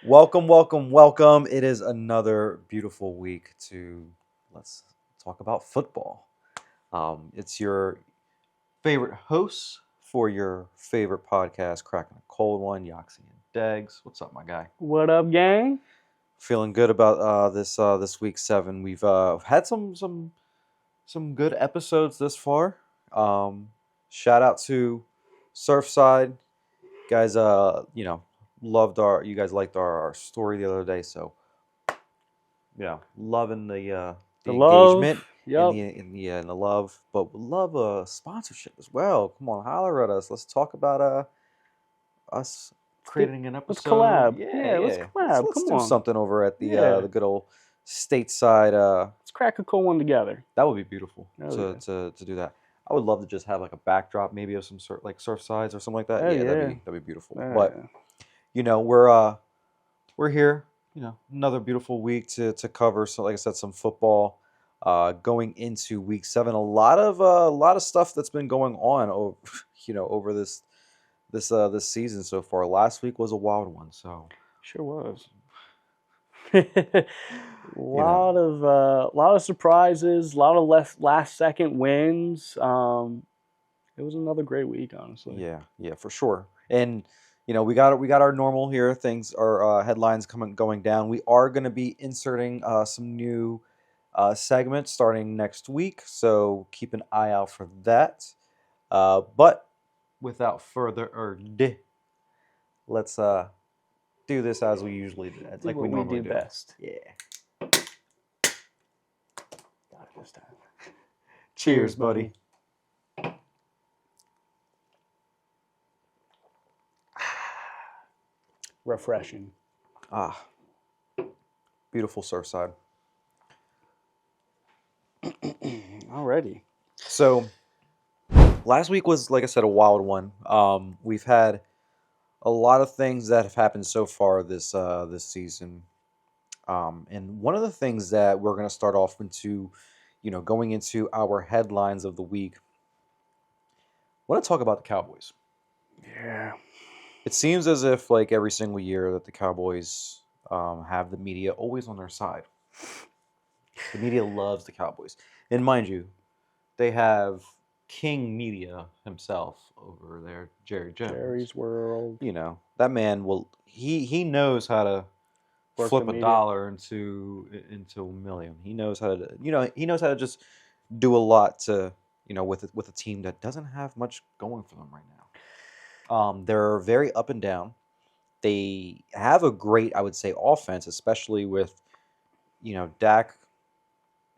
Welcome, welcome, welcome. It is another beautiful week to let's talk about football. It's your favorite hosts for your favorite podcast, Cracking a Cold One, Yoxie and Degs. What's up, my guy? What up, gang? Feeling good about this week 7. We've had some good episodes this far. Shout out to Surfside guys. Loved you guys liked our story the other day, so yeah, loving the The love. engagement Yep. in the love, but we love sponsorship as well. Come on, holler at us. Let's talk about us creating an Let's episode. collab. Yeah, Let's collab. Let's Come do on. something over at the Yeah. the good old stateside. Let's crack a cold one together. That would be beautiful Oh, to, yeah. to do that. I would love to just have like a backdrop, maybe of some sort like surf sides or something like that. Oh, Yeah, yeah. that'd be beautiful. Oh, But yeah. we're here. Another beautiful week to cover. So, like I said, some football. Going into week 7, a lot of stuff that's been going on over over this season so far. Last week was a wild one. So Sure was. lot of surprises, a lot of last second wins. It was another great week, honestly. yeah, for sure. And we got our normal here things. Our headlines going down. We are going to be inserting some new segments starting next week, so keep an eye out for that. But without further ado, let's do this as we usually do, Do like what we we normally do do. best. Yeah. Got it this time. Cheers, buddy. Refreshing. Ah, beautiful Surfside. Already. So last week was, like I said, a wild one. We've had a lot of things that have happened so far this season. And one of the things that we're going to start off into, going into our headlines of the week, I want to talk about the Cowboys. Yeah. It seems as if, like, every single year that the Cowboys have the media always on their side. The media loves the Cowboys. And mind you, they have King Media himself over there, Jerry Jones. Jerry's World. That man he knows how to Work flip the a media. dollar into a million. He knows how to he knows how to just do a lot to with a team that doesn't have much going for them right now. They're very up and down. They have a great, I would say, offense, especially with Dak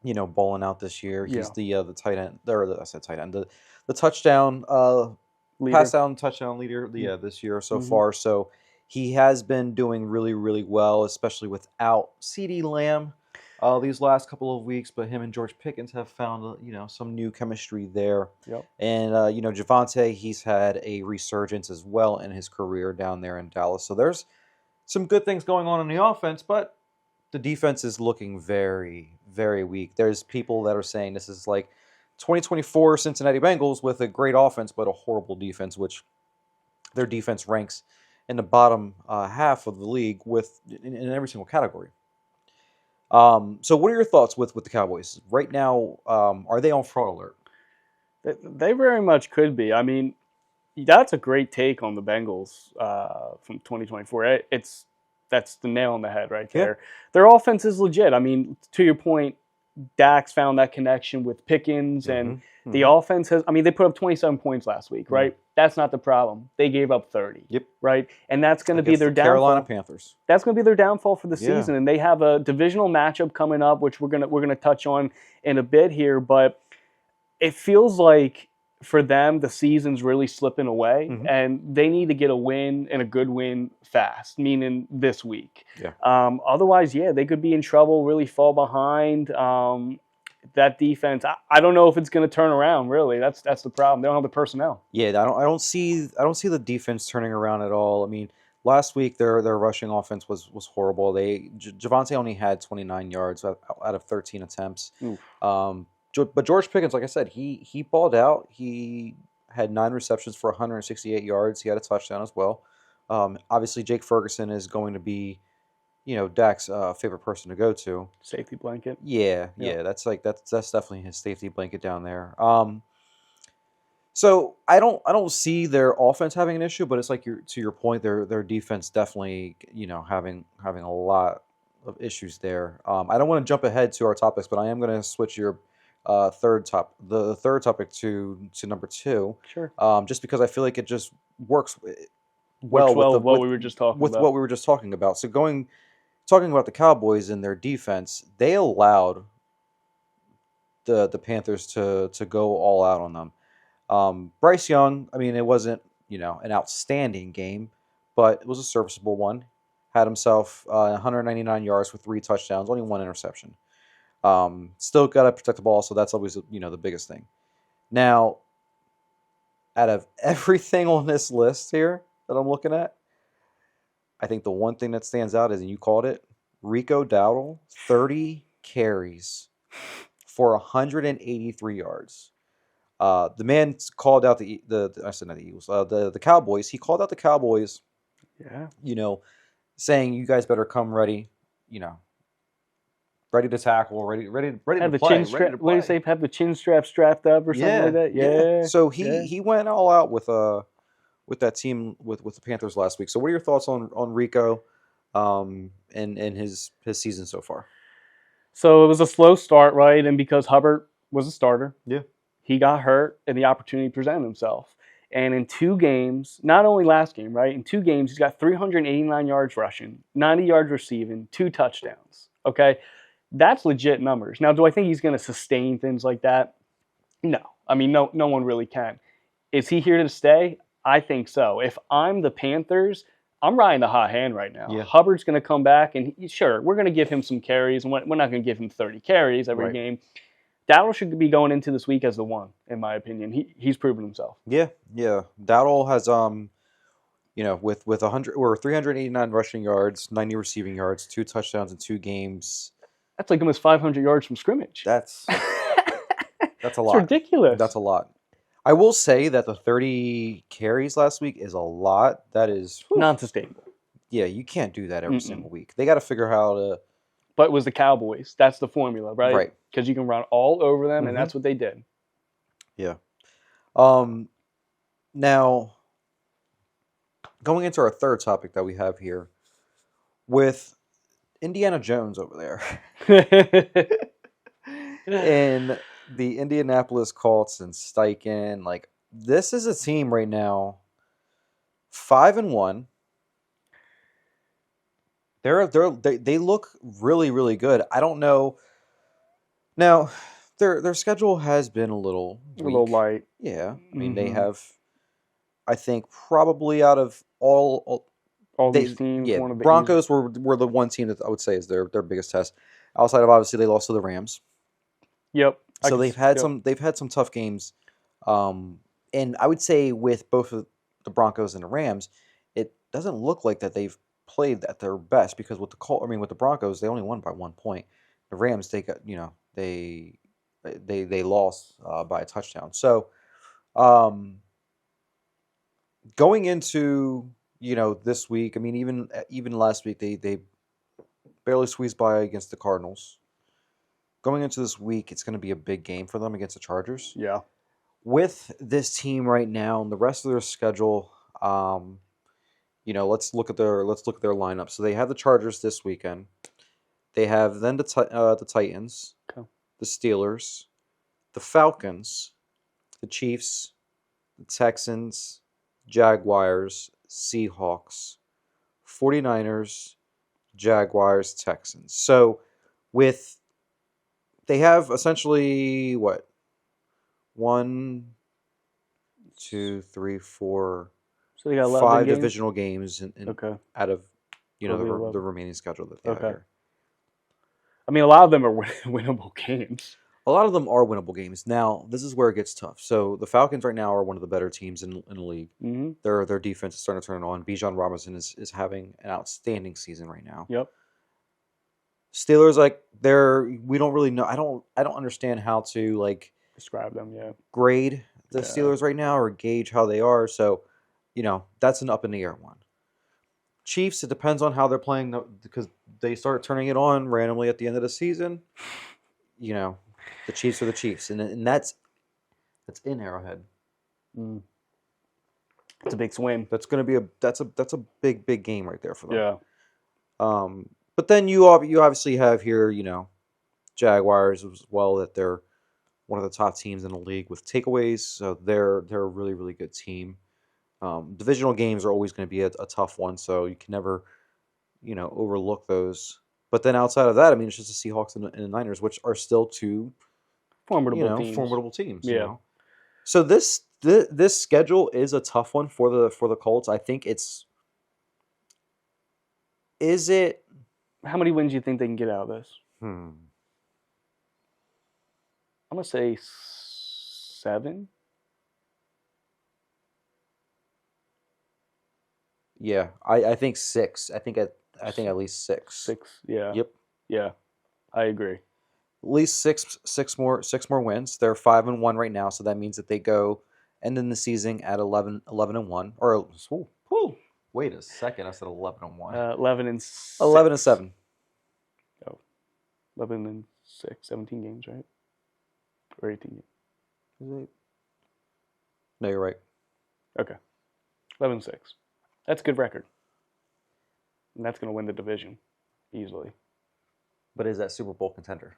balling out this year. He's the tight end. I said tight end. The touchdown Leader. pass down touchdown leader this year so far. So he has been doing really, really well, especially without CeeDee Lamb these last couple of weeks. But him and George Pickens have found some new chemistry there. Yep. And Javonte, he's had a resurgence as well in his career down there in Dallas. So there's some good things going on in the offense, but the defense is looking very, very weak. There's people that are saying this is like 2024 Cincinnati Bengals with a great offense but a horrible defense, which their defense ranks in the bottom half of the league in every single category. So what are your thoughts with the Cowboys right now? Are they on fraud alert? They very much could be. I mean, that's a great take on the Bengals from 2024. That's the nail on the head right there. Yeah. Their offense is legit. I mean, to your point, Dak's found that connection with Pickens, and the offense has. I mean, they put up 27 points last week, right? That's not the problem. They gave up 30. Yep. Right, and that's going to be their downfall. Carolina Panthers. That's going to be their downfall for the season, and they have a divisional matchup coming up, which we're gonna touch on in a bit here. But it feels like for them, the season's really slipping away, and they need to get a win and a good win fast, meaning this week. Yeah. Otherwise, they could be in trouble, really fall behind. That defense, I don't know if it's going to turn around. Really, that's the problem. They don't have the personnel. Yeah, I don't see the defense turning around at all. I mean, last week their rushing offense was horrible. Javonte only had 29 yards out of 13 attempts. But George Pickens, like I said, he balled out. He had 9 receptions for 168 yards. He had a touchdown as well. Obviously, Jake Ferguson is going to be Dak's favorite person to go to. Safety blanket. Yeah, Yep. that's definitely his safety blanket down there. So I don't see their offense having an issue, but it's like to your point, their defense definitely having a lot of issues there. I don't want to jump ahead to our topics, but I am going to switch your the third topic to number two. Sure. Just because I feel like it just works Well, with what we were just talking about. what we were just talking about. So talking about the Cowboys and their defense, they allowed the Panthers to go all out on them. Bryce Young, I mean, it wasn't an outstanding game, but it was a serviceable one. Had himself 199 yards with 3 touchdowns, only 1 interception. Still got to protect the ball, so that's always the biggest thing. Now, out of everything on this list here that I'm looking at, I think the one thing that stands out is, and you called it, Rico Dowdle, 30 carries for 183 yards. The man called out I said not the Eagles, the Cowboys. He called out the Cowboys. Yeah. Saying you guys better come ready, ready to tackle, ready to play. What do you say? Have the chin strap strapped up or something like that? Yeah. So he went all out with that team with the Panthers last week. So what are your thoughts on Rico, and his season so far? So it was a slow start, right? And because Hubbard was a starter, yeah, he got hurt, and the opportunity presented himself. And in 2 games, not only last game, right? In 2 games, he's got 389 yards rushing, 90 yards receiving, 2 touchdowns. Okay, that's legit numbers. Now, do I think he's going to sustain things like that? No. I mean, no one really can. Is he here to stay? I think so. If I'm the Panthers, I'm riding the hot hand right now. Yeah. Hubbard's going to come back, and sure, we're going to give him some carries, and we're not going to give him 30 carries every game. Dowdle should be going into this week as the one, in my opinion. He's proven himself. Yeah. Dowdle has with 100 or 389 rushing yards, 90 receiving yards, 2 touchdowns in 2 games. That's like almost 500 yards from scrimmage. That's a lot. It's ridiculous. That's a lot. I will say that the 30 carries last week is a lot. That is non-sustainable. Yeah, you can't do that every single week. They got to figure how to. But it was the Cowboys. That's the formula, right? Right. Because you can run all over them, and that's what they did. Yeah. Now, going into our third topic that we have here, with Indiana Jones over there, and the Indianapolis Colts and Steichen, like, this is a team right now, 5-1. They look really, really good. I don't know. Now, their schedule has been a little light. Yeah, I mean they have. I think probably out of all these teams, one of the Broncos were the one team that I would say is their biggest test. Outside of, obviously, they lost to the Rams. Yep. So they've had some tough games, and I would say with both of the Broncos and the Rams, it doesn't look like that they've played at their best, because with the Broncos, they only won by 1 point. The Rams, they got they lost by a touchdown. So going into this week, I mean even last week they barely squeezed by against the Cardinals. Going into this week, it's going to be a big game for them against the Chargers. Yeah. With this team right now and the rest of their schedule, let's look at their lineup. So they have the Chargers this weekend. They have then the Titans, the Steelers, the Falcons, the Chiefs, the Texans, Jaguars, Seahawks, 49ers, Jaguars, Texans. So they have essentially what? 1, 2, 3, 4, so they got 5 games? divisional games out of the remaining schedule that they have here. I mean, a lot of them are winnable games. A lot of them are winnable games. Now, this is where it gets tough. So the Falcons right now are one of the better teams in the league. Mm-hmm. Their defense is starting to turn it on. Bijan Robinson is having an outstanding season right now. Yep. Steelers, we don't really know. I don't understand how to describe them. Yeah. Grade the Steelers right now or gauge how they are. So, that's an up in the air one. Chiefs, it depends on how they're playing because they start turning it on randomly at the end of the season. You know, the Chiefs are the Chiefs, and that's in Arrowhead. Mm. It's a big swing. That's going to be that's a big game right there for them. Yeah. But then you obviously have here, Jaguars as well, that they're one of the top teams in the league with takeaways, so they're a really, really good team. Divisional games are always going to be a tough one, so you can never, overlook those. But then outside of that, I mean, it's just the Seahawks and the Niners, which are still two formidable teams. Yeah. So this schedule is a tough one for the Colts. I think is it? How many wins do you think they can get out of this? I'm gonna say 7. Yeah, I think 6. I think at least 6. 6. Yeah. Yep. Yeah, I agree. At least six more wins. They're 5-1 right now, so that means that they go end in the season at 11-1. Or wait a second, I said 11-1. 11-6. 11-7. Oh, 11-6. 17 games, right? Or 18 games? Is it? No, you're right. Okay. 11-6. That's a good record. And that's going to win the division easily. But is that Super Bowl contender?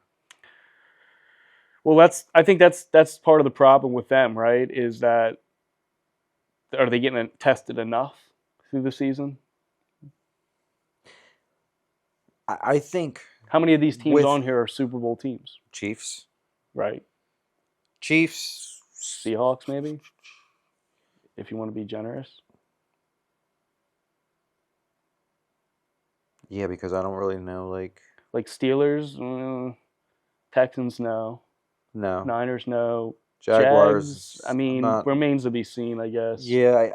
Well, I think that's part of the problem with them, right? Is that are they getting tested enough through the season? I think. How many of these teams on here are Super Bowl teams? Chiefs. Right. Chiefs. Seahawks, maybe? If you want to be generous. Yeah, because I don't really know, like Steelers, Texans, no. Niners, no. Jaguars. Jags, I mean, remains to be seen, I guess. Yeah,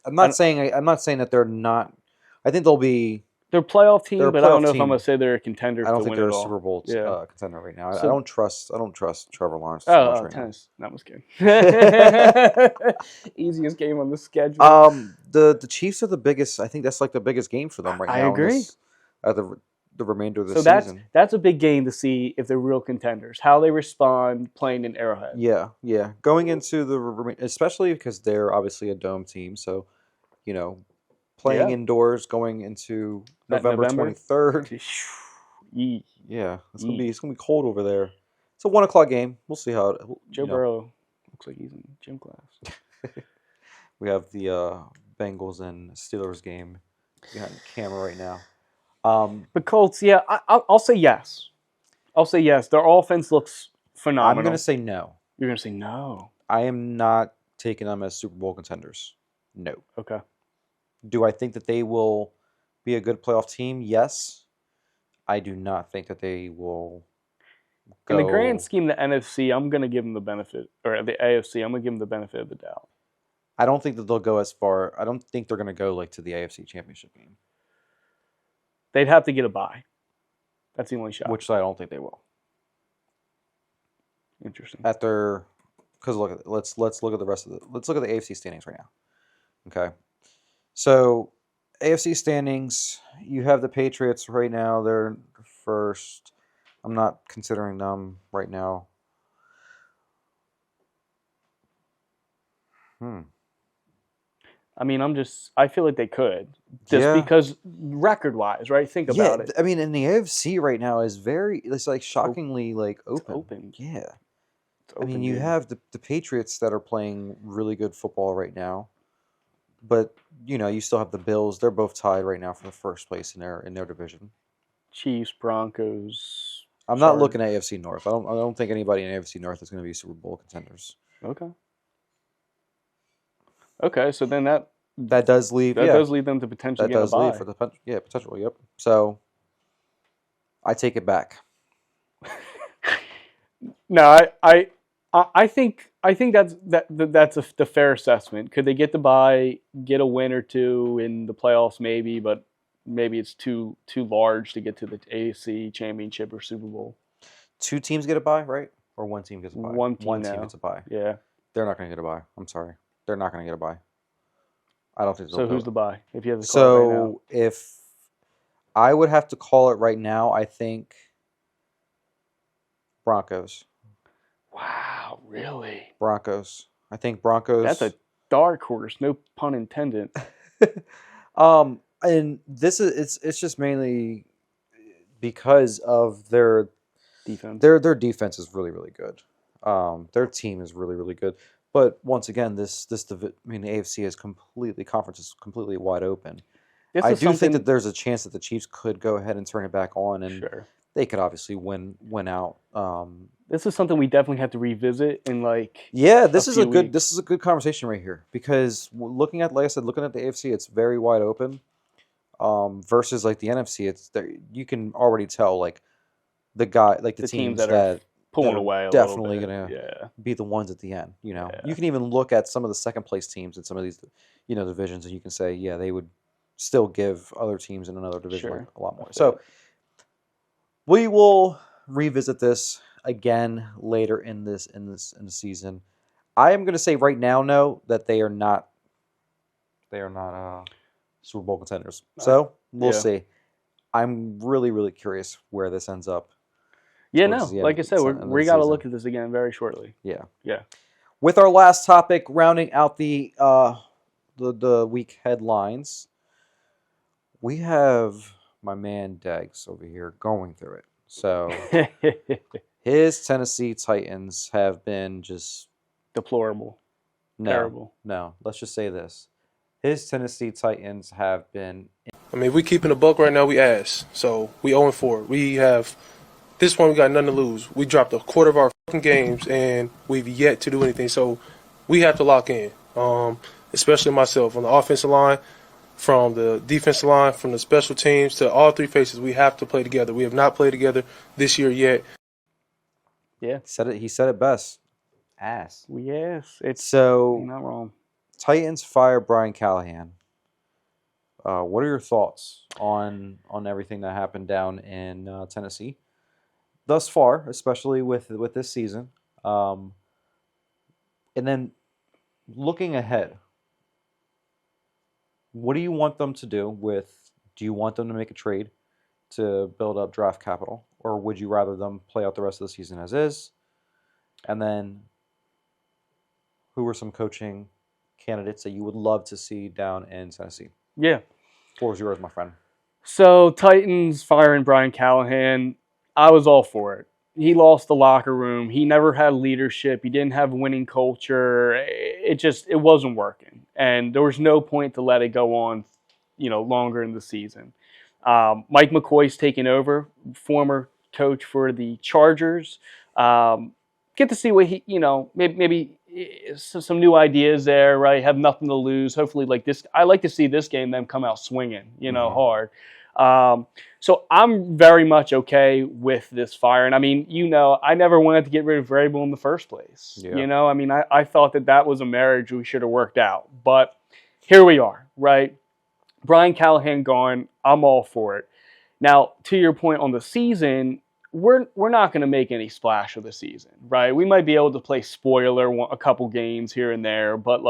I'm not saying that they're not. I think they'll be. They're a playoff team, but I don't know if I'm going to say they're a contender. I don't think they're a Super Bowl contender right now. I don't trust Trevor Lawrence. Tennis. No, I'm just kidding. Easiest game on the schedule. The Chiefs are the biggest. I think that's like the biggest game for them right now. I agree. The remainder of the season. So that's a big game to see if they're real contenders. How they respond playing in Arrowhead. Yeah. Going into especially because they're obviously a dome team, so playing indoors going into November 23rd. Yeah, it's gonna be cold over there. It's a 1:00 game. We'll see how Joe Burrow looks like he's in gym class. We have the Bengals and Steelers game behind the camera right now. But Colts, yeah, I'll say yes. I'll say yes. Their offense looks phenomenal. I'm going to say no. You're going to say no? I am not taking them as Super Bowl contenders. No. Okay. Do I think that they will be a good playoff team? Yes. I do not think that they will go. In the grand scheme of the NFC, I'm going to give them the benefit, or the AFC, I'm going to give them the benefit of the doubt. I don't think that they'll go as far. I don't think they're going to go to the AFC Championship game. They'd have to get a bye. That's the only shot. Which I don't think they will. Interesting. Because let's look at the rest of let's look at the AFC standings right now. Okay, so AFC standings, you have the Patriots right now. They're first. I'm not considering them right now. I mean, I feel like they could. Because record-wise, right? Think about it. I mean, in the AFC right now it's like shockingly open. It's open. Yeah. It's open, I mean, you have the Patriots that are playing really good football right now. But, you still have the Bills. They're both tied right now for the first place in their division. Chiefs, Broncos. I'm not looking at AFC North. I don't think anybody in AFC North is going to be Super Bowl contenders. Okay, so then that does leave does lead them to potentially get a bye. That does leave for the potential. Yep. So I take it back. No, I think that's the fair assessment. Could they get the bye, get a win or two in the playoffs? Maybe, but maybe it's too large to get to the AFC Championship or Super Bowl. 2 teams get a bye, right? Or 1 team gets a bye? One team gets a bye. Yeah. They're not going to get a bye. I'm sorry. They're not going to get a bye. I don't think they'll So do who's it. the buy? If you have to call it right now. So if I would have to call it right now, I think Broncos. Wow, really? Broncos. I think Broncos. That's a dark horse, no pun intended. And this is it's just mainly because of their Defense. Their defense is really, really good. Their team is really, really good. But once again, the AFC conference is completely wide open. I do think that there's a chance that the Chiefs could go ahead and turn it back on, and they could obviously win out. This is something we definitely have to revisit in this is a good conversation right here, because looking at the AFC, it's very wide open. Versus like the NFC, it's there, you can already tell the teams that are pulling away definitely going to be the ones at the end. You can even look at some of the second place teams in some of these divisions, and you can say they would still give other teams in another division a lot more. So we will revisit this again later in the season. I am going to say right now, no, that they are not Super Bowl contenders. So we'll see. I'm really, really curious where this ends up. Yeah, no. Like I said, we got to look at this again very shortly. Yeah. Yeah. With our last topic, rounding out the week headlines, we have my man Dags over here going through it. So his Tennessee Titans have been just deplorable. Terrible. No, let's just say this. His Tennessee Titans have been... I mean, if we keeping a buck right now, we ass. So we 0-4. We have... This one, we got nothing to lose. We dropped a quarter of our fucking games, and we've yet to do anything. So we have to lock in, especially myself. On the offensive line, from the defensive line, from the special teams, to all three faces, we have to play together. We have not played together this year yet. Yeah. He said it best. Ass. Yes. You're not wrong. Titans fire Brian Callahan. What are your thoughts on everything that happened down in Tennessee thus far, especially with this season? And then looking ahead, what do you want them to do do you want them to make a trade to build up draft capital, or would you rather them play out the rest of the season as is? And then who are some coaching candidates that you would love to see down in Tennessee? Yeah. Floor is yours, my friend. So, Titans firing Brian Callahan, I was all for it. He lost the locker room. He never had leadership. He didn't have winning culture. It wasn't working. And there was no point to let it go on, longer in the season. Mike McCoy's taken over, former coach for the Chargers. Get to see what he, maybe some new ideas there, right? Have nothing to lose. Hopefully, I like to see this game them come out swinging, hard. So I'm very much okay with this fire. And I mean, I never wanted to get rid of Vrabel in the first place. Yeah. I mean, I thought that was a marriage we should have worked out. But here we are, right? Brian Callahan gone. I'm all for it. Now, to your point on the season, we're not going to make any splash of the season, right? We might be able to play spoiler a couple games here and there, but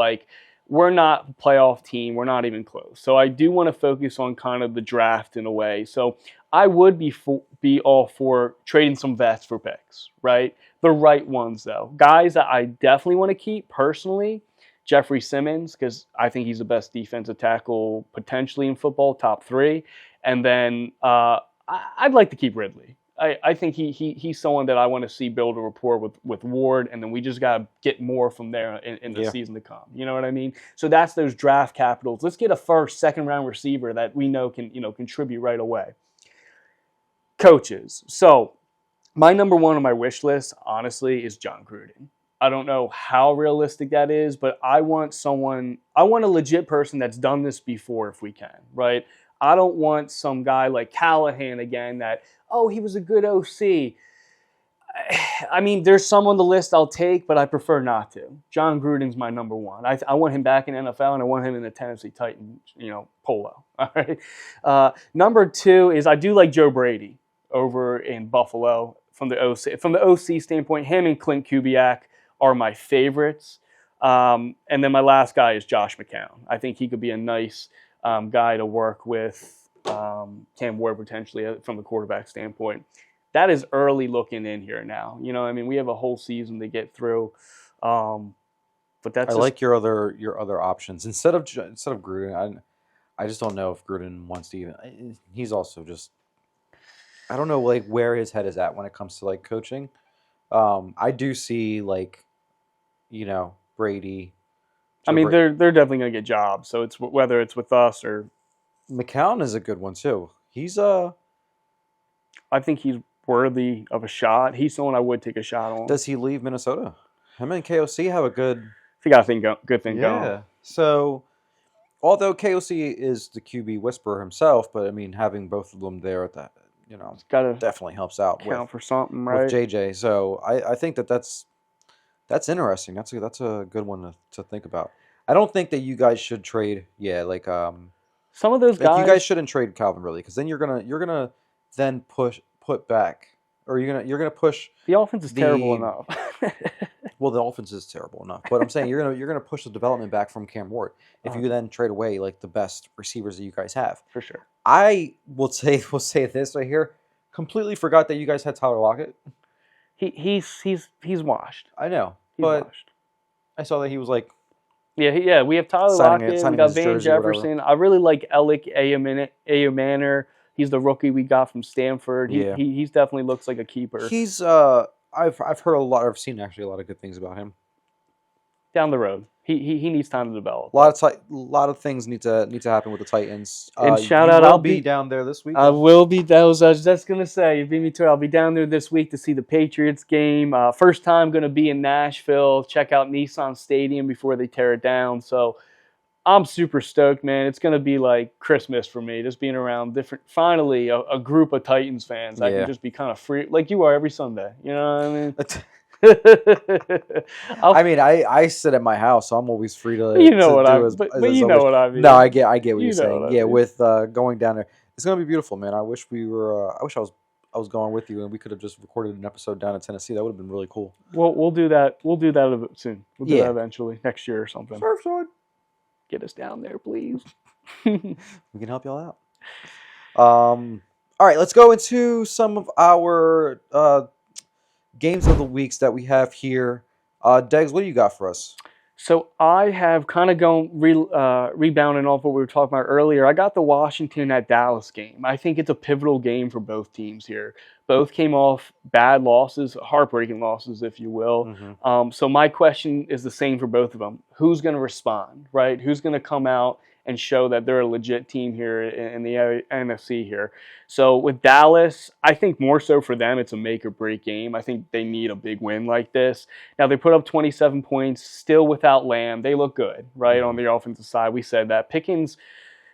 we're not a playoff team. We're not even close. So I do want to focus on kind of the draft in a way. So I would be all for trading some vets for picks, right? The right ones, though. Guys that I definitely want to keep personally, Jeffrey Simmons, because I think he's the best defensive tackle potentially in football, top 3. And then I'd like to keep Ridley. I think he's someone that I want to see build a rapport with Ward, and then we just got to get more from there in the season to come. You know what I mean? So that's those draft capitals. Let's get a first, second round receiver that we know can contribute right away. Coaches. So my number one on my wish list, honestly, is John Gruden. I don't know how realistic that is, but I want a legit person that's done this before if we can, right? I don't want some guy like Callahan again that, he was a good OC. I mean, there's some on the list I'll take, but I prefer not to. John Gruden's my number one. I want him back in NFL, and I want him in the Tennessee Titans, polo. All right. Number 2 is I do like Joe Brady over in Buffalo from the OC standpoint. Him and Clint Kubiak are my favorites. And then my last guy is Josh McCown. I think he could be a nice guy to work with Cam Ward potentially from the quarterback standpoint. That is early looking in here now. You know, I mean, we have a whole season to get through. But that's like your other options instead of Gruden. I just don't know if Gruden wants to even. He's also just. I don't know like where his head is at when it comes to like coaching. I do see like, Brady. I mean, they're definitely gonna get jobs. So it's whether it's with us or McCown is a good one too. He's I think he's worthy of a shot. He's someone I would take a shot on. Does he leave Minnesota? Him and KOC have a good. He got a good thing going. Yeah. So, although KOC is the QB whisperer himself, but I mean, having both of them there at that, definitely helps out. Count for something, right? With JJ. So I think that's interesting. That's a good one to think about. I don't think that you guys should trade. Yeah, like some of those guys. You guys shouldn't trade Calvin Ridley because then you're gonna then put back, or you're gonna push. The offense is terrible enough. Well, the offense is terrible enough, but I'm saying you're gonna push the development back from Cam Ward if you then trade away like the best receivers that you guys have. For sure. I will say this right here. Completely forgot that you guys had Tyler Lockett. He's washed. I know, He's washed. I saw that he was like. Yeah. We have Tyler Lockett. We got Van Jefferson. I really like Alec Ayamaner. He's the rookie we got from Stanford. He's definitely looks like a keeper. He's I've heard I've seen actually a lot of good things about him. Down the road, he needs time to develop. A lot of things need to happen with the Titans. And shout out, I'll be down there this week. I will be. I was just gonna say, you beat me to it. I'll be down there this week to see the Patriots game. First time gonna be in Nashville. Check out Nissan Stadium before they tear it down. So I'm super stoked, man. It's gonna be like Christmas for me, just being around finally a group of Titans fans. I can just be kind of free, like you are every Sunday. You know what I mean? I sit at my house, so I'm always free to. What I mean. No, I get what you're saying. Yeah, with going down there, it's gonna be beautiful, man. I wish I was going with you, and we could have just recorded an episode down in Tennessee. That would have been really cool. We'll do that. We'll do that soon. We'll do that eventually next year or something. Surfside. Get us down there, please. We can help y'all out. All right, let's go into some of our games of the weeks that we have here. Degs, what do you got for us? So I have kind of rebounding off what we were talking about earlier. I got the Washington at Dallas game. I think it's a pivotal game for both teams here. Both came off bad losses, heartbreaking losses, if you will. Mm-hmm. So my question is the same for both of them. Who's going to respond, right? Who's going to come out and show that they're a legit team here in the NFC here? So with Dallas, I think more so for them, it's a make or break game. I think they need a big win like this. Now, they put up 27 points, still without Lamb. They look good, right, on the offensive side. We said that. Pickens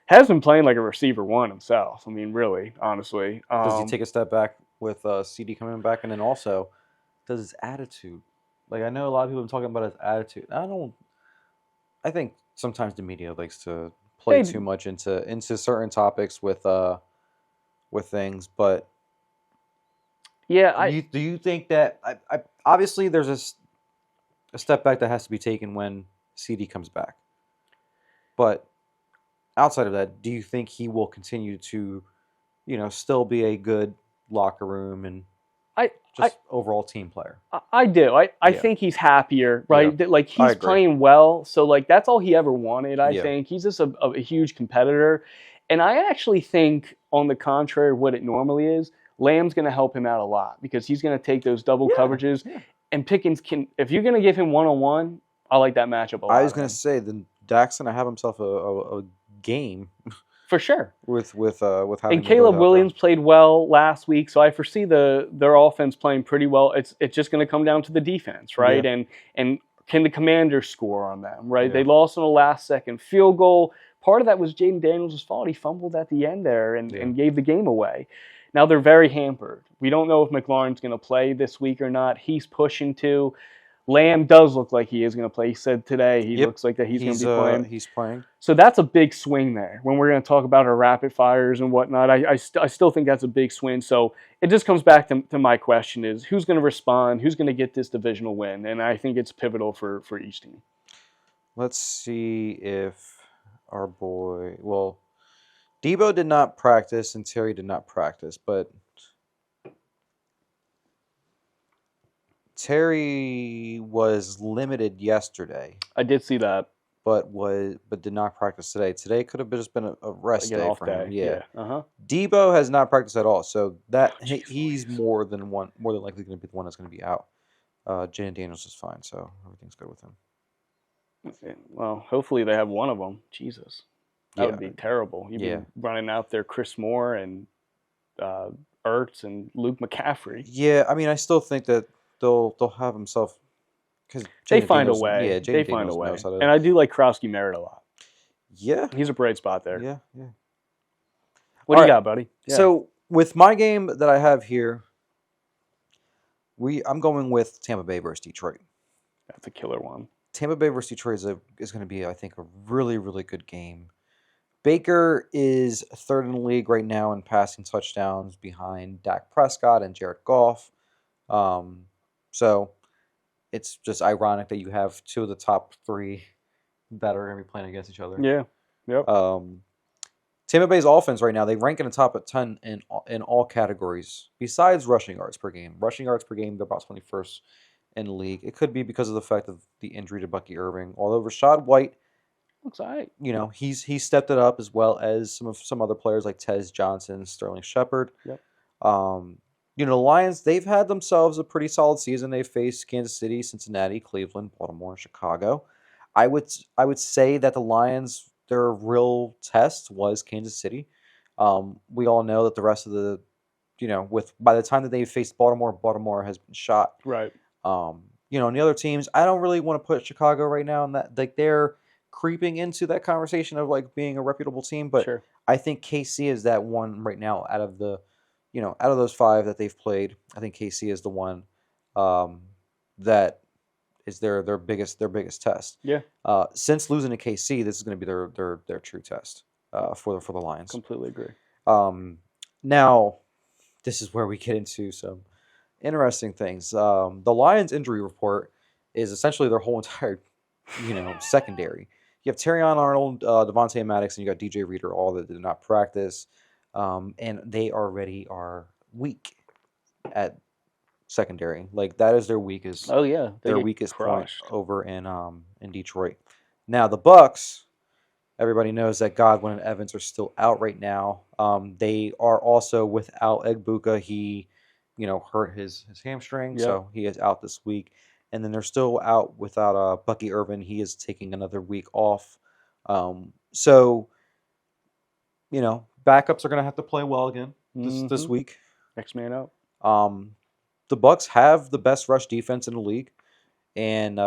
has been playing like a receiver one himself. I mean, really, honestly. Does he take a step back with CD coming back? And then also, does his attitude? Like, I know a lot of people have been talking about his attitude. I think sometimes the media likes to play too much into certain topics with things, but yeah, do you think that I obviously there's a step back that has to be taken when CD comes back, but outside of that, do you think he will continue to, still be a good locker room and overall team player? I do. I think he's happier, right? Yeah. Like he's playing well, so like that's all he ever wanted. I think he's just a huge competitor, and I actually think, on the contrary of what it normally is, Lamb's going to help him out a lot because he's going to take those double coverages, and Pickens can. If you're going to give him one-on-one, I like that matchup a lot. I was going to say then Dak's going to have himself a game. For sure. With having. And Caleb Williams played well last week, so I foresee their offense playing pretty well. It's just going to come down to the defense, right? Yeah. And can the Commanders score on them, right? Yeah. They lost on a last-second field goal. Part of that was Jaden Daniels' fault. He fumbled at the end there and gave the game away. Now they're very hampered. We don't know if McLaurin's going to play this week or not. He's pushing to. Lamb does look like he is going to play. He said today he looks like that he's going to be playing. He's playing. So that's a big swing there. When we're going to talk about our rapid fires and whatnot, I still think that's a big swing. So it just comes back to my question is, who's going to respond? Who's going to get this divisional win? And I think it's pivotal for each team. Let's see if our boy. Well, Debo did not practice and Terry did not practice, but Terry was limited yesterday, I did see that. but did not practice today. Today could have just been a rest Like an day off for day. him. Yeah. Uh-huh. Debo has not practiced at all, so that he's more than likely going to be the one that's going to be out. Jaden Daniels is fine, so everything's good with him. Well, hopefully they have one of them. Jesus, that would be terrible. You'd be running out there Chris Moore and Ertz and Luke McCaffrey. Yeah, I mean, I still think that they'll have himself because they find a way. Yeah, they find a way. And I do like Krowski Merritt a lot. Yeah, he's a bright spot there. Yeah. What do you got, buddy? Yeah. So with my game that I have here, I'm going with Tampa Bay versus Detroit. That's a killer one. Tampa Bay versus Detroit is going to be, I think, a really, really good game. Baker is third in the league right now in passing touchdowns behind Dak Prescott and Jared Goff. So it's just ironic that you have two of the top three that are going to be playing against each other. Yeah. Yep. Tampa Bay's offense right now, they rank in the top 10 in all categories besides rushing yards per game. Rushing yards per game, they're about 21st in the league. It could be because of the fact of the injury to Bucky Irving. Although Rashad White, looks all right. He's stepped it up as well as some other players like Tez Johnson, Sterling Shepard. Yep. The Lions, they've had themselves a pretty solid season. They've faced Kansas City, Cincinnati, Cleveland, Baltimore, and Chicago. I would say that the Lions, their real test was Kansas City. We all know that the rest of the, by the time that they faced Baltimore has been shot. Right. And the other teams, I don't really want to put Chicago right now in that, like, they're creeping into that conversation of like being a reputable team, but sure. I think KC is that one right now out of those five that they've played. I think KC is the one that is their biggest test. Yeah. Since losing to KC, this is going to be their true test for the Lions. Completely agree. Now, this is where we get into some interesting things. The Lions injury report is essentially their whole entire, secondary. You have Terrion Arnold, Devontae Maddox, and you got DJ Reader, all that did not practice, and they already are weak at secondary. Like, that is their weakest. Oh yeah, their weakest point over in Detroit. Now the Bucks, everybody knows that Godwin and Evans are still out right now. They are also without Egbuka. He, hurt his hamstring, so he is out this week. And then they're still out without Bucky Irvin. He is taking another week off. So, backups are going to have to play well again this week. Next man out. The Bucks have the best rush defense in the league, and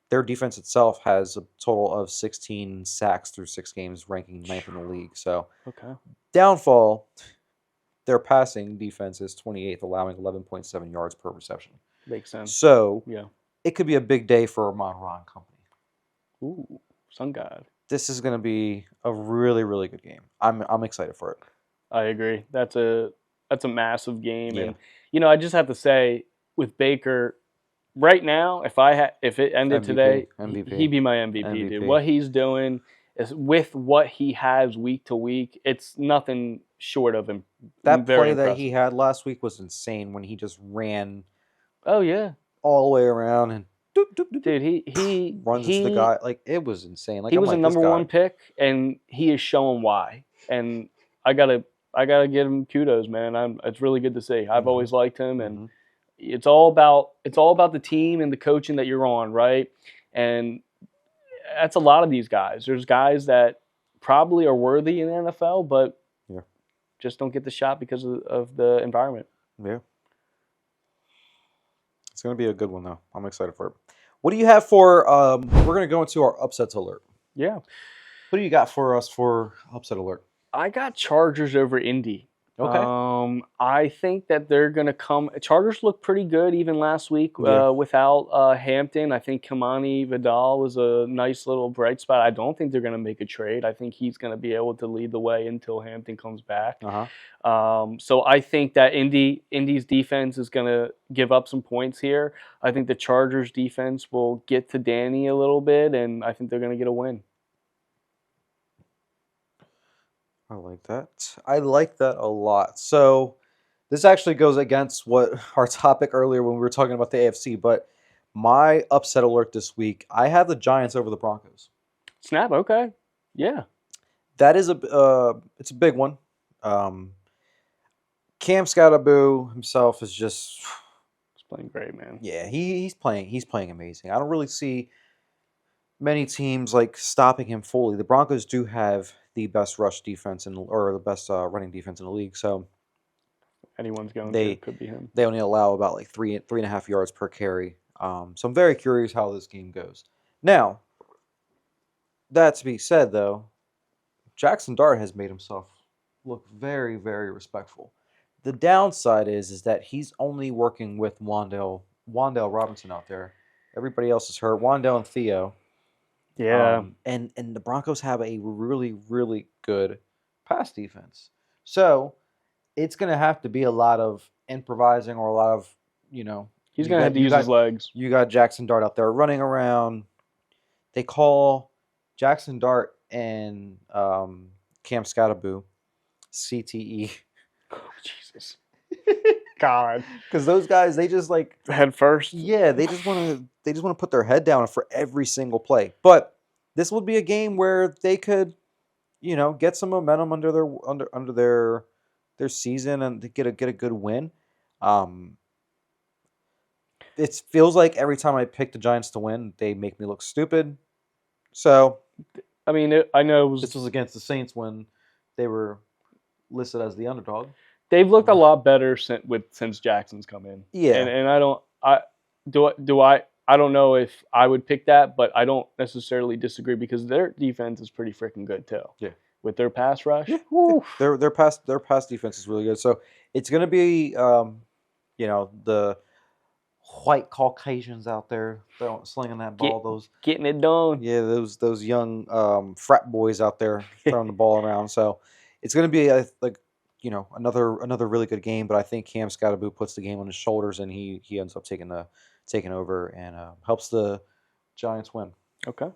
their defense itself has a total of 16 sacks through 6 games, ranking 9th in the league. So, downfall, their passing defense is 28th, allowing 11.7 yards per reception. Makes sense. So, it could be a big day for Amon Ra and company. Ooh, Sun God. This is going to be a really, really good game. I'm excited for it. I agree. That's a massive game, and I just have to say, with Baker, right now, if it ended today, he'd be my MVP, dude. What he's doing is with what he has week to week, it's nothing short of him. That play that he had last week was insane when he just ran. Oh yeah. All the way around and dude, he runs into the guy. Like, it was insane. Like, he was a number one pick, and he is showing why. And I gotta give him kudos, man. It's really good to see. I've always liked him, and it's all about the team and the coaching that you're on, right? And that's a lot of these guys. There's guys that probably are worthy in the NFL, but just don't get the shot because of the environment. Yeah. It's going to be a good one, though. I'm excited for it. What do you have for, we're going to go into our upsets alert. Yeah. What do you got for us for upset alert? I got Chargers over Indy. Okay. I think that they're going to come. Chargers looked pretty good even last week without Hampton. I think Kamani Vidal was a nice little bright spot. I don't think they're going to make a trade. I think he's going to be able to lead the way until Hampton comes back. So I think that Indy's defense is going to give up some points here. I think the Chargers defense will get to Danny a little bit, and I think they're going to get a win. I like that. I like that a lot. So this actually goes against what our topic earlier when we were talking about the AFC, but my upset alert this week, I have the Giants over the Broncos. Snap, okay. Yeah. That is it's a big one. Cam Scottaboo himself is just he's playing great, man. Yeah, he's playing amazing. I don't really see many teams like stopping him fully. The Broncos do have the best rush defense or the best running defense in the league. So anyone's going to could be him. They only allow about like 3.5 yards per carry. So I'm very curious how this game goes. Now, that to be said, though, Jackson Dart has made himself look very, very respectful. The downside is that he's only working with Wan'Dale Robinson out there. Everybody else is hurt. Wan'Dale and Theo. Yeah. And the Broncos have a really, really good pass defense. So it's going to have to be a lot of improvising or a lot of, He's going to have to use his legs. You got Jackson Dart out there running around. They call Jackson Dart and Cam Scottaboo CTE. Oh, Jesus. God. Because those guys, they just like head first. Yeah, they just want to put their head down for every single play. But this would be a game where they could, get some momentum under their season and get a good win. It feels like every time I pick the Giants to win, they make me look stupid. So, I mean, I know this was against the Saints when they were listed as the underdog. They've looked a lot better since Jackson's come in. Yeah, and I don't know if I would pick that, but I don't necessarily disagree because their defense is pretty freaking good too. Yeah, with their pass rush, their pass defense is really good. So it's going to be the white Caucasians out there slinging that ball, getting it done. Yeah, those young frat boys out there throwing the ball around. So it's going to be another really good game. But I think Cam Scottaboo puts the game on his shoulders and he ends up taking over and helps the Giants win. Okay.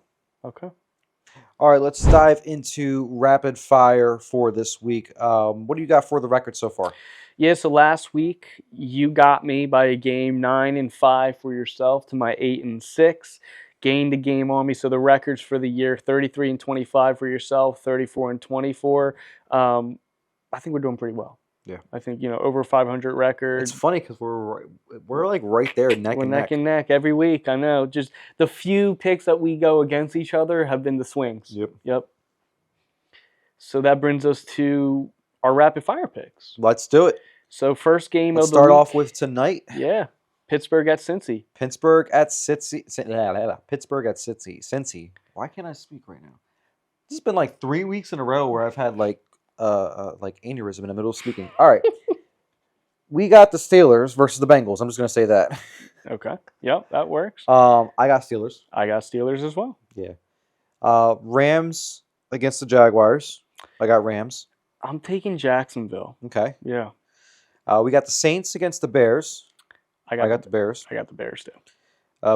All right, let's dive into rapid fire for this week. What do you got for the record so far? Yeah, so last week you got me by a game 9-5 for yourself to my 8-6. Gained a game on me. So the records for the year 33-25 for yourself, 34-24. I think we're doing pretty well. Yeah, I think over 500 records. It's funny because we're like right there, neck and neck every week. I know. Just the few picks that we go against each other have been the swings. Yep. So that brings us to our rapid fire picks. Let's do it. So first game Let's of the start week, off with tonight. Yeah, Pittsburgh at Cincy. Pittsburgh at Cincy. Cincy. Why can't I speak right now? This has been like 3 weeks in a row where I've had like aneurysm in the middle of speaking. All right. We got the Steelers versus the Bengals. I'm just going to say that. Okay. Yep, that works. I got Steelers. I got Steelers as well. Yeah. Rams against the Jaguars. I got Rams. I'm taking Jacksonville. Okay. Yeah. We got the Saints against the Bears. I got the Bears. I got the Bears too.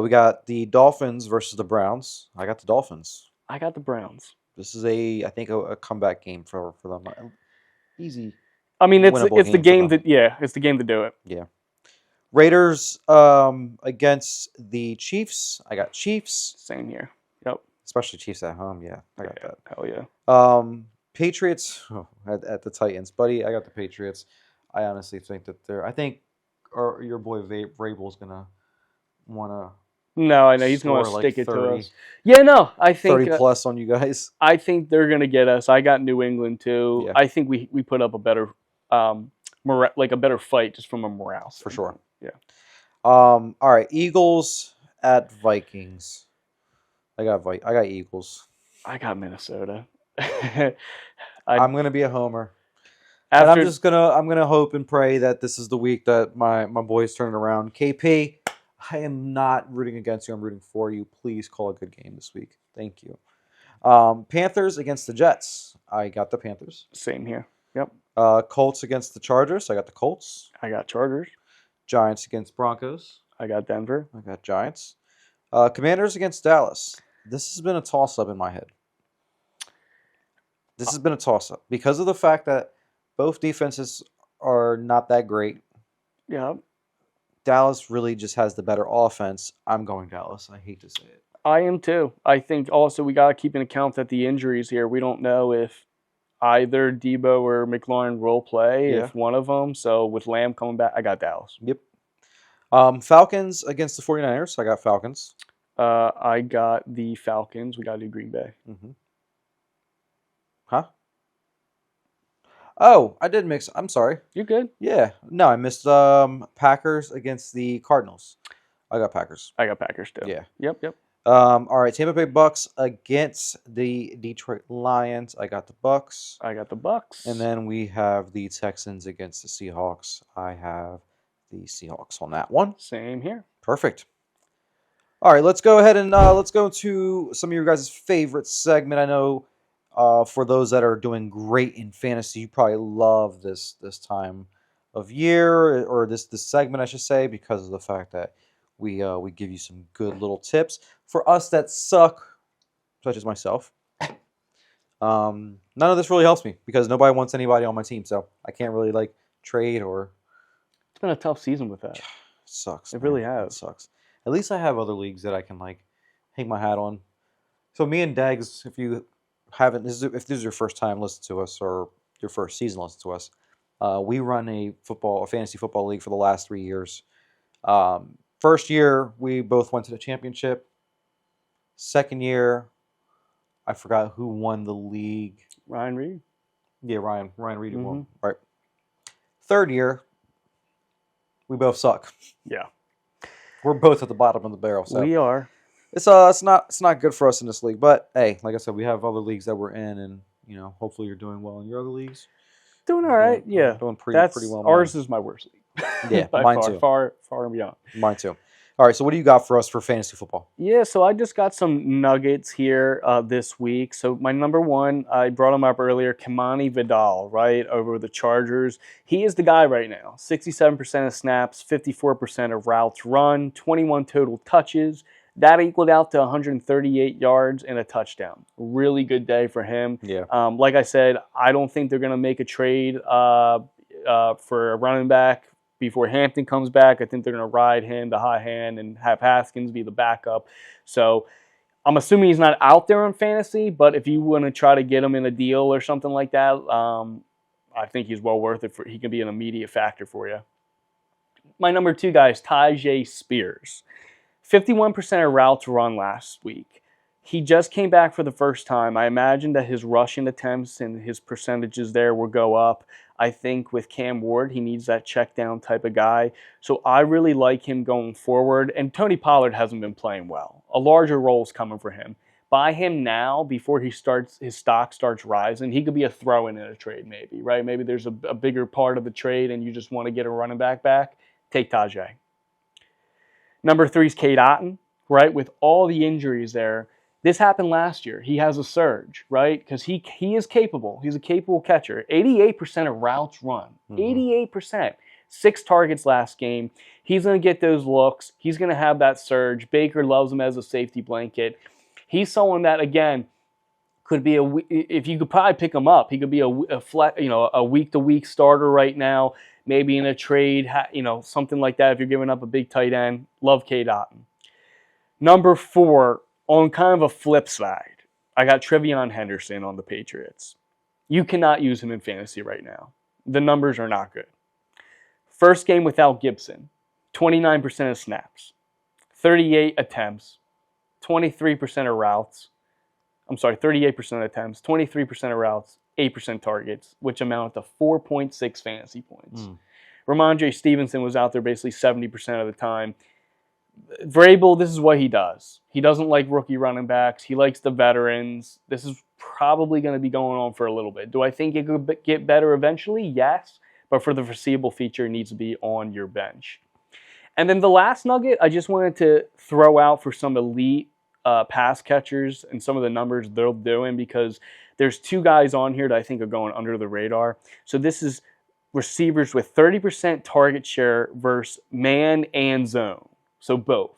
We got the Dolphins versus the Browns. I got the Dolphins. I got the Browns. This is I think a comeback game for them. Easy. I mean, it's the game it's the game to do it. Yeah. Raiders against the Chiefs. I got Chiefs. Same here. Yep. Especially Chiefs at home. Yeah, I got that. Hell yeah. Patriots at the Titans, buddy. I got the Patriots. I honestly think that I think your boy Vrabel's gonna wanna. No, I know he's going to stick like it to us. Yeah, no, I think 30 plus on you guys. I think they're going to get us. I got New England too. Yeah. I think we put up a better, a better fight just from a morale for sure. Yeah. All right, Eagles at Vikings. I got Eagles. I got Minnesota. I'm going to be a homer. And I'm gonna hope and pray that this is the week that my boys turn it around. KP, I am not rooting against you. I'm rooting for you. Please call a good game this week. Thank you. Panthers against the Jets. I got the Panthers. Same here. Yep. Colts against the Chargers. I got the Colts. I got Chargers. Giants against Broncos. I got Denver. I got Giants. Commanders against Dallas. This has been a toss-up in my head. This has been a toss-up because of the fact that both defenses are not that great. Yeah. Dallas really just has the better offense. I'm going Dallas. I hate to say it. I am too. I think also we got to keep in account that the injuries here, we don't know if either Debo or McLaurin will play, if one of them. So with Lamb coming back, I got Dallas. Yep. Falcons against the 49ers. I got Falcons. I got the Falcons. We got to do Green Bay. Mm-hmm. Huh? Oh, I did mix. I'm sorry. You good? Yeah. No, I missed Packers against the Cardinals. I got Packers. I got Packers too. Yeah. Yep. All right, Tampa Bay Bucks against the Detroit Lions. I got the Bucks. I got the Bucks. And then we have the Texans against the Seahawks. I have the Seahawks on that one. Same here. Perfect. All right, let's go ahead and let's go to some of your guys' favorite segment. I know for those that are doing great in fantasy, you probably love this time of year, or this segment, I should say, because of the fact that we give you some good little tips. For us that suck, such as myself, none of this really helps me because nobody wants anybody on my team, so I can't really trade or. It's been a tough season with that. It sucks. It really has. It sucks. At least I have other leagues that I can hang my hat on. So me and Dags, if you haven't, if this is your first time listening to us or your first season listening to us, we run a fantasy football league for the last 3 years. First year we both went to the championship. Second year, I forgot who won the league. Ryan Reed. Yeah, Ryan Reed won. Right. Third year, we both suck. Yeah. We're both at the bottom of the barrel. So we are. It's not good for us in this league. But hey, like I said, we have other leagues that we're in, and hopefully you're doing well in your other leagues. Doing all right. Yeah. Doing pretty well. Ours is my worst league. Yeah, by mine far, too. Far and beyond. Mine too. All right, so what do you got for us for fantasy football? Yeah, so I just got some nuggets here this week. So my number one, I brought him up earlier, Kimani Vidal, right, over the Chargers. He is the guy right now. 67% of snaps, 54% of routes run, 21 total touches. That equaled out to 138 yards and a touchdown. Really good day for him. Yeah. Like I said, I don't think they're going to make a trade for a running back before Hampton comes back. I think they're going to ride him, the high hand, and have Haskins be the backup. So I'm assuming he's not out there on fantasy, but if you want to try to get him in a deal or something like that, I think he's well worth it. He can be an immediate factor for you. My number two guy is Tyjae Spears. 51% of routes run last week. He just came back for the first time. I imagine that his rushing attempts and his percentages there will go up. I think with Cam Ward, he needs that check down type of guy. So I really like him going forward. And Tony Pollard hasn't been playing well. A larger role is coming for him. Buy him now before his stock starts rising. He could be a throw-in a trade maybe, right? Maybe there's a bigger part of the trade and you just want to get a running back. Take Tyjae. Number three is Cade Otton, right? With all the injuries there. This happened last year. He has a surge, right? Because he is capable. He's a capable catcher. 88% of routes run. 88%. 6 targets last game. He's going to get those looks. He's going to have that surge. Baker loves him as a safety blanket. He's someone that, again, could be if you could probably pick him up, he could be a week-to-week starter right now. Maybe in a trade, something like that. If you're giving up a big tight end, love Cade Otton. Number 4. On kind of a flip side, I got Trevion Henderson on the Patriots. You cannot use him in fantasy right now. The numbers are not good. First game without Gibson, 29% of snaps, 38 attempts, 23% of routes. 38% of attempts, 23% of routes, 8% targets, which amounted to 4.6 fantasy points. Ramondre Stevenson was out there basically 70% of the time. Vrabel, this is what he does. He doesn't like rookie running backs. He likes the veterans. This is probably going to be going on for a little bit. Do I think it could get better eventually? Yes. But for the foreseeable future, it needs to be on your bench. And then the last nugget, I just wanted to throw out for some elite pass catchers and some of the numbers they're doing, because there's 2 guys on here that I think are going under the radar. So this is receivers with 30% target share versus man and zone. So both.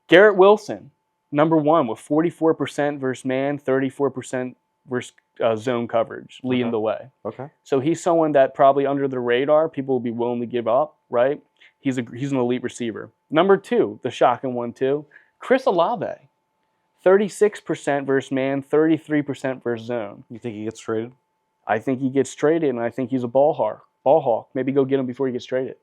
Garrett Wilson, number 1 with 44% versus man, 34% versus zone coverage, leading the way. Okay. So he's someone that probably under the radar, people will be willing to give up, right? He's an elite receiver. Number 2, the shocking one too, Chris Olave. 36% versus man, 33% versus zone. You think he gets traded? I think he gets traded, and I think he's a ball hawk. Maybe go get him before he gets traded.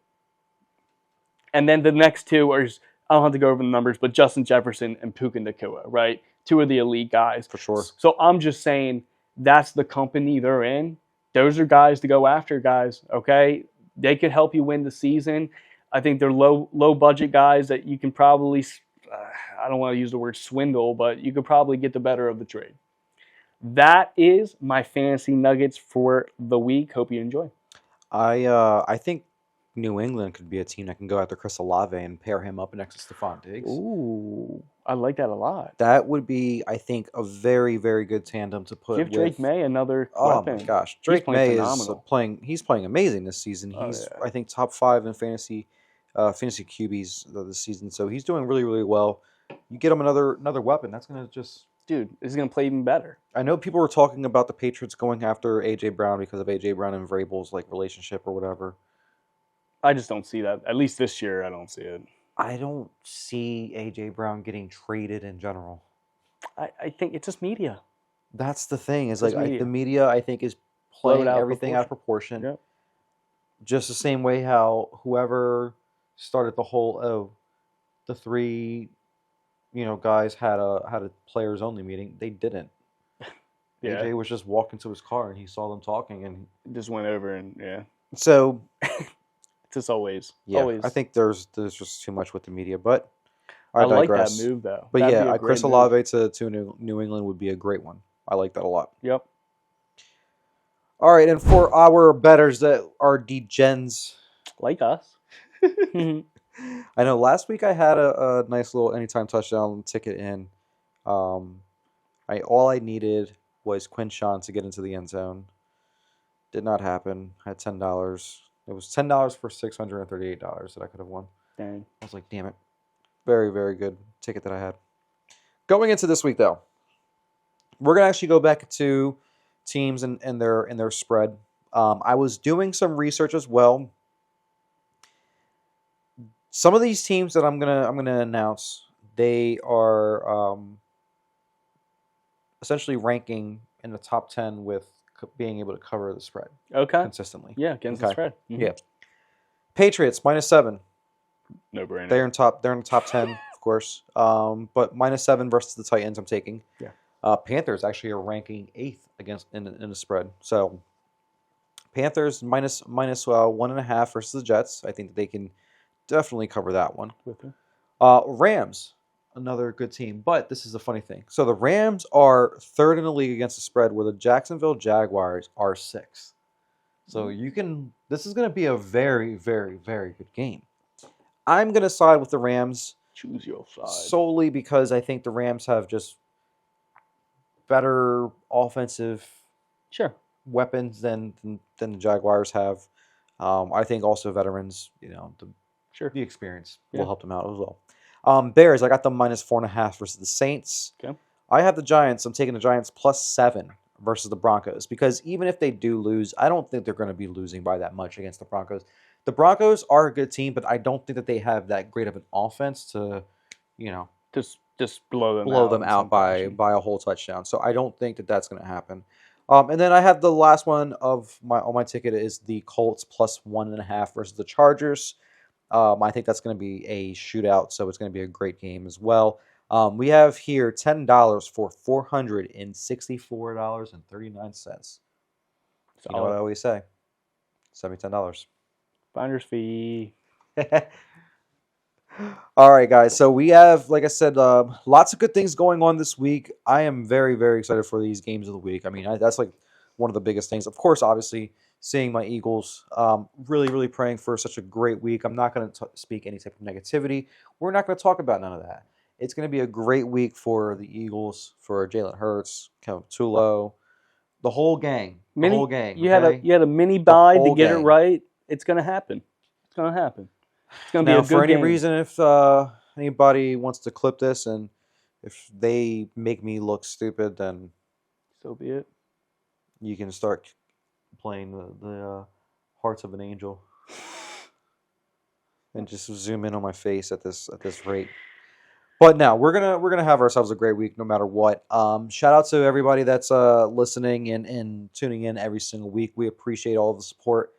And then the next 2 are, I don't have to go over the numbers, but Justin Jefferson and Puka Nacua, right? 2 of the elite guys. For sure. So I'm just saying that's the company they're in. Those are guys to go after, guys, okay? They could help you win the season. I think they're low budget guys that you can probably, I don't want to use the word swindle, but you could probably get the better of the trade. That is my fantasy nuggets for the week. Hope you enjoy. I think New England could be a team that can go after Chris Olave and pair him up next to Stephon Diggs. Ooh, I like that a lot. That would be, I think, a very, very good tandem to put. Give Drake May another weapon. weapon. My gosh, Drake May is phenomenal. He's playing amazing this season. He's I think top 5 in fantasy QBs this season. So he's doing really, really well. You get him another weapon. That's gonna just. Dude, this is going to play even better. I know people were talking about the Patriots going after A.J. Brown because of A.J. Brown and Vrabel's relationship or whatever. I just don't see that. At least this year, I don't see it. I don't see A.J. Brown getting traded in general. I think it's just media. That's the thing. Is media. The media, I think, is playing everything out of proportion. Yep. Just the same way how whoever started the whole, the 3... guys had a players only meeting. They didn't. Yeah. AJ was just walking to his car and he saw them talking and just went over and So, just always. Yeah, always. I think there's just too much with the media, but I like that move though. But That'd Chris Olave to New England would be a great one. I like that a lot. Yep. All right, and for our bettors that are degens like us. I know last week I had a nice little anytime touchdown ticket in. All I needed was Quinshawn to get into the end zone. Did not happen. I had $10. It was $10 for $638 that I could have won. Dang. I was like, damn it. Very, very good ticket that I had. Going into this week, though, we're going to actually go back to teams and their spread. I was doing some research as well. Some of these teams that I'm gonna announce, they are essentially ranking in the top 10 with being able to cover the spread. Okay. Consistently. Yeah, against the spread. Mm-hmm. Yeah. Patriots -7. No brainer. They're in the top 10, of course. But -7 versus the Titans, I'm taking. Yeah. Panthers actually are ranking 8th in the spread. So Panthers minus 1.5 versus the Jets. I think that they can definitely cover that one. Rams, another good team. But this is a funny thing. So the Rams are 3rd in the league against the spread, where the Jacksonville Jaguars are 6th. So this is going to be a very, very, very good game. I'm going to side with the Rams. Choose your side. Solely because I think the Rams have just better offensive weapons than the Jaguars have. I think also veterans, the experience will help them out as well. Bears, I got them -4.5 versus the Saints. Okay. I have the Giants. I'm taking the Giants +7 versus the Broncos, because even if they do lose, I don't think they're going to be losing by that much against the Broncos. The Broncos are a good team, but I don't think that they have that great of an offense to, just blow them out by a whole touchdown. So I don't think that that's going to happen. And then I have the last one on my ticket is the Colts +1.5 versus the Chargers. I think that's going to be a shootout, so it's going to be a great game as well. We have here $10 for $464.39. You know what I always say? Send me $10. Finder's fee. All right, guys. So we have, like I said, lots of good things going on this week. I am very, very excited for these games of the week. I mean, that's like one of the biggest things. Of course, obviously, seeing my Eagles. Really, really praying for such a great week. I'm not going to speak any type of negativity. We're not going to talk about none of that. It's going to be a great week for the Eagles, for Jalen Hurts, Kevin Tulo, the whole gang. The whole gang. You Okay? had a mini bye to whole get it gang. right. It's gonna happen. It's gonna happen. It's gonna be Now, a good for any game. reason, if anybody wants to clip this and if they make me look stupid, then So be it. you can start playing the Hearts of an Angel and just zoom in on my face at this rate. But now we're gonna have ourselves a great week no matter what. Shout out to everybody that's listening and tuning in every single week. We appreciate all the support.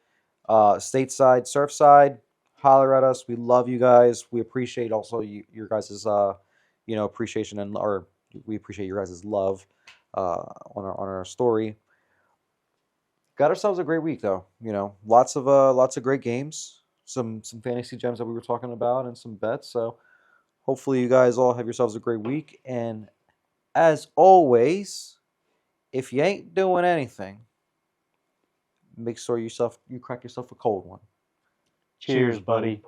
Stateside, Surfside, holler at us. We love you guys. We appreciate also your guys' appreciation or we appreciate your guys' love on our story. Got ourselves a great week though. Lots of great games. Some fantasy gems that we were talking about and some bets. So hopefully you guys all have yourselves a great week. And as always, if you ain't doing anything, make sure you crack yourself a cold one. Cheers, buddy.